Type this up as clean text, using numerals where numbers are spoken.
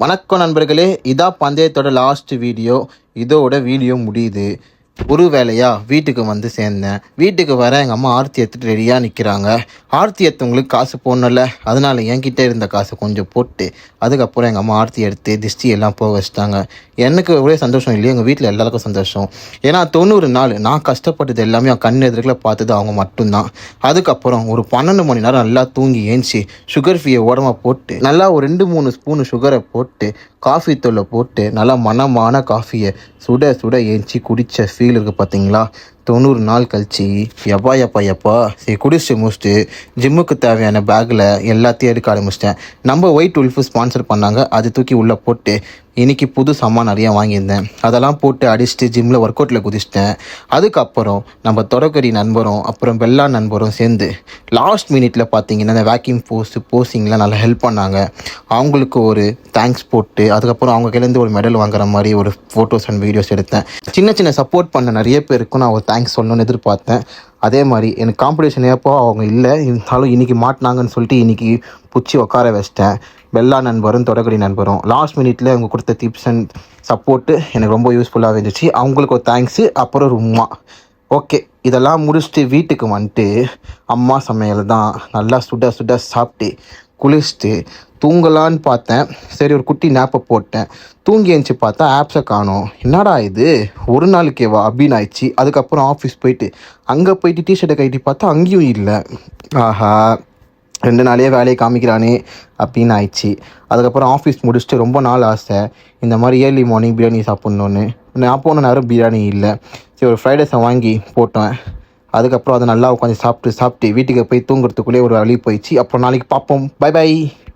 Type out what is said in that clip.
வணக்கம் நண்பர்களே, இதான் பந்தயத்தோட லாஸ்ட் வீடியோ. இதோட வீடியோ முடியுது. ஒரு வேலையா வீட்டுக்கு வந்து சேர்ந்தேன். வீட்டுக்கு வர எங்கள் அம்மா ஆர்த்தி எடுத்துகிட்டு ரெடியாக நிற்கிறாங்க. ஆர்த்தி எடுத்தவங்களுக்கு காசு போடணும்ல, அதனால் என்கிட்ட இருந்த காசை கொஞ்சம் போட்டு அதுக்கப்புறம் எங்கள் அம்மா ஆர்த்தி எடுத்து திஷ்டி எல்லாம் போக வச்சுட்டாங்க. எனக்கு ஒரே சந்தோஷம் இல்லையா, எங்கள் வீட்டில் எல்லாருக்கும் சந்தோஷம். ஏன்னா 90 நாள் நான் கஷ்டப்பட்டது எல்லாமே அவன் கண் எதிர்க்கில் பார்த்தது அவங்க மட்டும்தான். அதுக்கப்புறம் ஒரு 12 மணி நேரம் நல்லா தூங்கி ஏஞ்சி சுகர் ஃப்ரீயை ஓரமாக போட்டு நல்லா ஒரு 2-3 ஸ்பூனு சுகரை போட்டு காஃபி தூளை போட்டு நல்லா மணமான காஃபியை சுட சுட ஏஞ்சி குடித்த ஃபீல் இருக்குது பார்த்தீங்களா. 90 நாள் கழிச்சு எப்பா சரி குடிச்சிட்டு முடிச்சுட்டு ஜிம்முக்கு தேவையான பேக்கில் எல்லாத்தையும் எடுக்க ஆரம்பிச்சிட்டேன். நம்ம ஒயிட் உல்ஃபு ஸ்பான்சர் பண்ணாங்க, அது தூக்கி உள்ளே போட்டு இன்றைக்கி புது சாமான் நிறையா வாங்கியிருந்தேன். அதெல்லாம் போட்டு அடிச்சுட்டு ஜிம்மில் ஒர்க் அவுட்டில் குதிச்சிட்டேன். அதுக்கப்புறம் நம்ம தொடக்கரி நண்பரும் அப்புறம் பெல்லா நண்பரும் சேர்ந்து லாஸ்ட் மினிட்ல பார்த்தீங்கன்னா இந்த வேக்யூம் போஸிங்லாம் நல்லா ஹெல்ப் பண்ணாங்க. அவங்களுக்கு ஒரு தேங்க்ஸ் போட்டு அதுக்கப்புறம் அவங்க கையிலேருந்து ஒரு மெடல் வாங்குற மாதிரி ஒரு ஃபோட்டோஸ் அண்ட் வீடியோஸ் எடுத்தேன். சின்ன சின்ன சப்போர்ட் பண்ண நிறைய பேருக்கும் நான் ஒரு தேங்க்ஸ் சொல்லணும்னு எதிர்பார்த்தேன். அதே மாதிரி எனக்கு காம்படிஷன் எப்போ அவங்க இல்லை இருந்தாலும் இன்றைக்கி மாட்டினாங்கன்னு சொல்லிட்டு இன்றைக்கி பிடிச்சி உட்கார வச்சிட்டேன். பெல்லா நண்பரும் தொடக்கடி நண்பரும் லாஸ்ட் மினிட்ல அவங்க கொடுத்த டிப்ஸ் அண்ட் சப்போர்ட்டு எனக்கு ரொம்ப யூஸ்ஃபுல்லாக இருந்துச்சு. அவங்களுக்கு ஒரு தேங்க்ஸு, அப்புறம் ஒரு உம்மா. ஓகே, இதெல்லாம் முடிச்சுட்டு வீட்டுக்கு வந்துட்டு அம்மா சமையல் தான் நல்லா சுட சுட சாப்பிட்டு குளிச்சுட்டு தூங்கலான்னு பார்த்தேன். சரி ஒரு குட்டி நேப்பை போட்டேன். தூங்கி எழுந்துச்சி பார்த்தா ஆப்ஸை காணோம். என்னடா இது ஒரு நாளுக்கேவா அப்படின்னு ஆயிடுச்சு. அதுக்கப்புறம் ஆஃபீஸ் போயிட்டு அங்கே போயிட்டு டிஷர்ட்டை கட்டி பார்த்தா அங்கேயும் இல்லை. ஆஹா, 2 நாளையே வேலையை காமிக்கிறானே அப்படின்னு ஆயிடுச்சு. அதுக்கப்புறம் ஆஃபீஸ் முடிச்சுட்டு ரொம்ப நாள் ஆசை இந்த மாதிரி ஏர்லி மார்னிங் பிரியாணி சாப்பிட்ணுன்னு. நான் போன நேரம் பிரியாணி இல்லை. சரி ஒரு ஃப்ரைட் ரைஸை வாங்கி போட்டேன். அதுக்கப்புறம் அதை நல்லா உட்காந்து சாப்பிட்டு வீட்டுக்கு போய் தூங்குறதுக்குள்ளே ஒரு வழி போயிடுச்சு. அப்புறம் நாளைக்கு பார்ப்போம். Bye by.